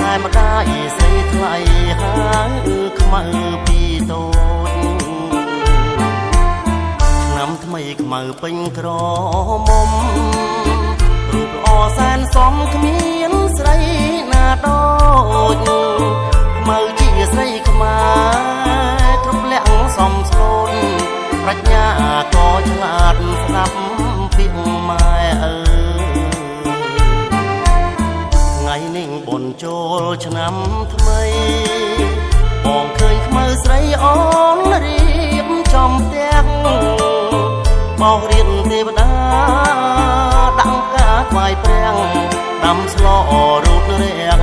តែម្ដាយស្រីថ្លៃហើយខ្មៅពីតូចឆ្នាំថ្មីខ្មៅពេញក្រមុំរូបល្អសែនសមគ្មានស្រីណាដូចខ្មៅជាស្រីខ្មែរគ្រប់លក្ខសមស្លូនប្រាជ្ញាក៏ឆ្លាតស្ដាប់ពីម៉ែថ្ងៃនេះបុណ្យចូលឆ្នាំថ្មីបងឃើញខ្មៅស្រីអូនរៀបចំផ្ទះបោករៀនទេវតាដាក់ការថ្វាយព្រះដាំស្លរូតរាំង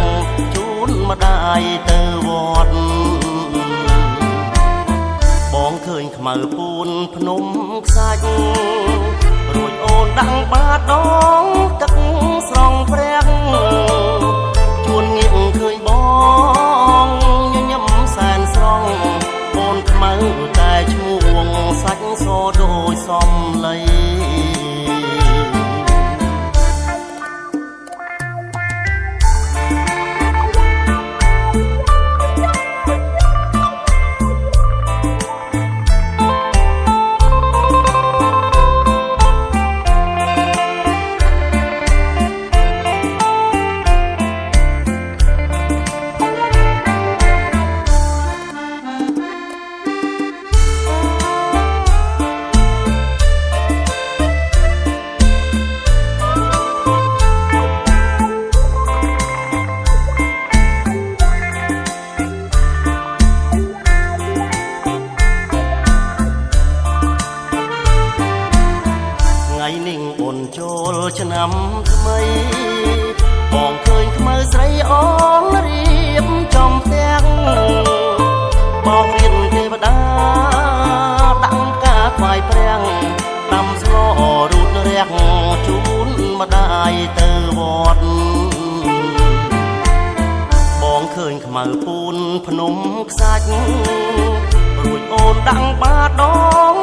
ជូនម្ដាយទៅវត្តបងឃើញខ្មៅពូនភ្នំខ្សាច់រួចអូនដាក់បាតដងទឹកស្រង់ព្រះជួនងាកឃើញបងញញឹមសែនស្រង់អូនខ្មៅតែឈ្មោះសាច់សដូចសំឡីចូលឆ្នាំថ្មីបងឃើញខ្មៅស្រីអូនរៀបចំផ្ទះបងរៀនទេវតាដាក់ការថ្វាយព្រះដាំស្លរូតរាំងជូនម្ដាយទៅវត្តបងឃើញខ្មៅពូនភ្នំខ្សាច់រួចអូនដាក់បាតដង